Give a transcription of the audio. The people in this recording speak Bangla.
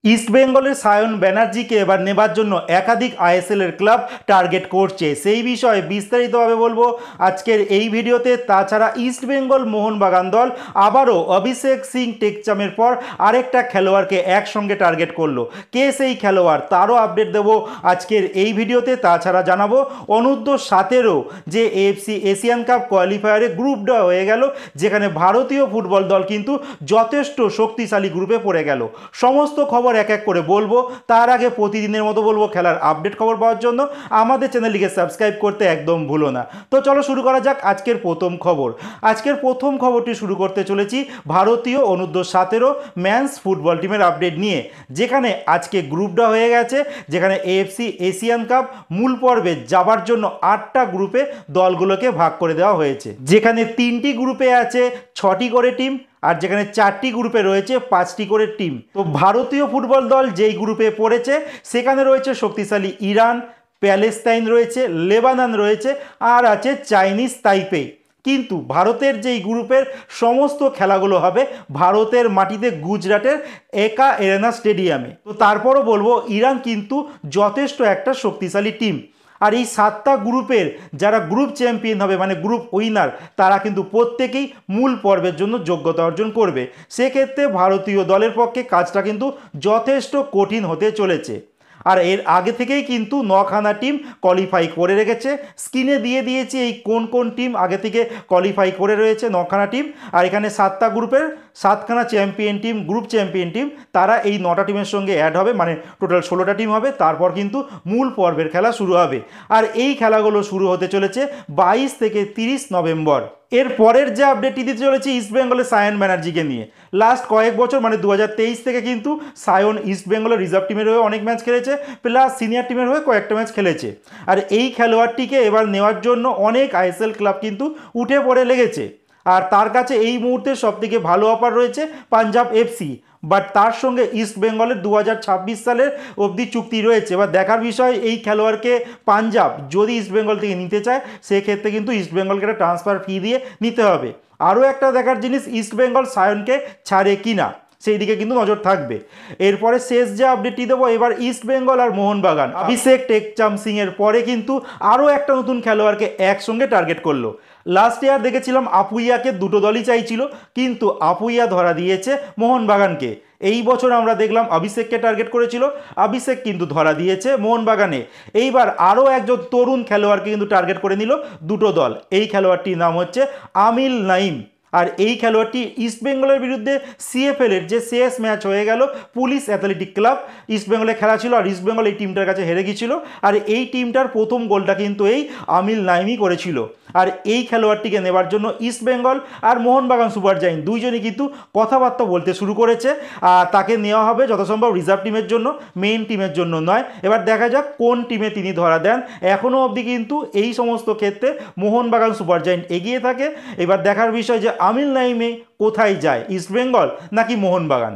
ইস্ট বেঙ্গলের সায়ন ব্যানার্জিকে এবার নেবার জন্য একাধিক আইএসএল এর ক্লাব টার্গেট করছে। সেই বিষয়ে বিস্তারিতভাবে বলবো আজকের এই ভিডিওতে। তাছাড়া ইস্ট বেঙ্গল মোহনবাগান দল আবারও অভিষেক সিং টেকচামের পর আরেকটা খেলোয়াড়কে একসঙ্গে টার্গেট করলো। কে সেই খেলোয়াড় তারও আপডেট দেবো আজকের এই ভিডিওতে। তাছাড়া জানাবো অনূর্ধ্ব-17 যে এএফসি এশিয়ান কাপ কোয়ালিফায়ারে গ্রুপ ড্র হয়ে গেল, যেখানে ভারতীয় ফুটবল দল কিন্তু যথেষ্ট শক্তিশালী গ্রুপে পড়ে গেল। সমস্ত খবর এক এক করে বলবো। তার আগে প্রতিদিনের মতো বলবো, খেলার আপডেট খবর পাওয়ার জন্য আমাদের চ্যানেলটিকে সাবস্ক্রাইব করতে একদম ভুলো না। তো চলো শুরু করা যাক আজকের প্রথম খবর। আজকের প্রথম খবরটি শুরু করতে চলেছি ভারতীয় অনূর্ধ্ব-17 ম্যানস ফুটবল টিমের আপডেট নিয়ে, যেখানে আজকে গ্রুপ ড্র হয়ে গেছে। যেখানে এএফসি এশিয়ান কাপ মূল পর্বে যাবার জন্য 8টা গ্রুপে দলগুলোকে ভাগ করে দেওয়া হয়েছে, যেখানে 3টি গ্রুপে আছে 6টি করে টিম, আর যেখানে 4টি গ্রুপে রয়েছে 5টি করে টিম। তো ভারতীয় ফুটবল দল যেই গ্রুপে পড়েছে সেখানে রয়েছে শক্তিশালী ইরান, প্যালেস্তাইন রয়েছে, লেবানন রয়েছে, আর আছে চাইনিজ তাইপে। কিন্তু ভারতের যেই গ্রুপের সমস্ত খেলাগুলো হবে ভারতের মাটিতে, গুজরাটের একা এরেনা স্টেডিয়ামে। তো তারপরও বলবো ইরান কিন্তু যথেষ্ট একটা শক্তিশালী টিম। আর এই 7টা গ্রুপের যারা গ্রুপ চ্যাম্পিয়ন হবে, মানে গ্রুপ উইনার, তারা কিন্তু প্রত্যেকেই মূল পর্বের জন্য যোগ্যতা অর্জন করবে। সেক্ষেত্রে ভারতীয় দলের পক্ষে কাজটা কিন্তু যথেষ্ট কঠিন হতে চলেছে। আর এর আগে থেকেই কিন্তু 9খানা টিম কোয়ালিফাই করে রেখেছে। স্ক্রিনে দিয়ে দিয়েছি এই কোন কোন টিম আগে থেকে কোয়ালিফাই করে রয়েছে, 9খানা টিম। আর এখানে 7টা গ্রুপের 7খানা champion team, group champion team, তারা এই 9টা টিমের সঙ্গে অ্যাড হবে, মানে টোটাল 16টা টিম হবে। তারপর কিন্তু মূল পর্বের খেলা শুরু হবে। আর এই খেলাগুলো শুরু হতে চলেছে 22 থেকে 30 নভেম্বর। এর পরের যে আপডেটটি দিতে চলেছে ইস্টবেঙ্গলের সায়ন ব্যানার্জিকে নিয়ে। লাস্ট কয়েক বছর মানে 2023 থেকে কিন্তু সায়ন ইস্টবেঙ্গলের রিজার্ভ টিমের হয়ে অনেক ম্যাচ খেলেছে, প্লাস সিনিয়র টিমের হয়ে কয়েকটা ম্যাচ খেলেছে। আর এই খেলোয়াড়টিকে এবার নেওয়ার জন্য অনেক আইএসএল ক্লাব কিন্তু উঠে পড়ে লেগেছে। আর তার কাছে এই মুহূর্তে সবথেকে ভালো অফার রয়েছে পাঞ্জাব এফসি, বাট তার সঙ্গে ইস্ট বেঙ্গলের 2026 সালের অবধি চুক্তি রয়েছে। এবার দেখার বিষয় এই খেলোয়াড়কে পাঞ্জাব যদি ইস্ট বেঙ্গল থেকে নিতে চায়, সেক্ষেত্রে কিন্তু ইস্ট বেঙ্গলকে একটা ট্রান্সফার ফি দিয়ে নিতে হবে। আরও একটা দেখার জিনিস, ইস্ট বেঙ্গল সায়নকে ছাড়ে কিনা সেই দিকে কিন্তু নজর থাকবে। এরপরে শেষ যে আপডেটটি দেবো, এবার ইস্ট বেঙ্গল আর মোহনবাগান অভিষেক টেকচাম সিং এর পরে কিন্তু আরও একটা নতুন খেলোয়াড়কে একসঙ্গে টার্গেট করলো। লাস্ট ইয়ার দেখেছিলাম আপুইয়াকে দুটো দলই চাইছিল, কিন্তু আপুইয়া ধরা দিয়েছে মোহনবাগানকে। এই বছর আমরা দেখলাম অভিষেককে টার্গেট করেছিল, অভিষেক কিন্তু ধরা দিয়েছে মোহনবাগানে। এইবার আরও একজন তরুণ খেলোয়াড়কে কিন্তু টার্গেট করে নিল দুটো দল। এই খেলোয়াড়টির নাম হচ্ছে আমিল নাইম। আর এই খেলোয়াড়টি ইস্টবেঙ্গলের বিরুদ্ধে সিএফএল এর যে শেষ ম্যাচ হয়ে গেল, পুলিশ অ্যাথলেটিক ক্লাব ইস্টবেঙ্গলে খেলা ছিল, আর ইস্টবেঙ্গল এই টিমটার কাছে হেরে গিয়েছিল। আর এই টিমটার প্রথম গোলটা কিন্তু এই আমিল নাইমই করেছিল। আর এই খেলোয়াড়টিকে নেবার জন্য ইস্টবেঙ্গল আর মোহনবাগান সুপার জায়েন্ট দুইজনই কিন্তু কথাবার্তা বলতে শুরু করেছে। আর তাকে নেওয়া হবে যথাসম্ভব রিজার্ভ টিমের জন্য, মেইন টিমের জন্য নয়। এবার দেখা যাক কোন টিমে তিনি ধরা দেন। এখনও অবধি কিন্তু এই সমস্ত ক্ষেত্রে মোহনবাগান সুপার জায়েন্ট এগিয়ে থাকে। এবার দেখার বিষয় যে আমিল নাইমে কোথায় যায়, ইস্টবেঙ্গল নাকি মোহনবাগান।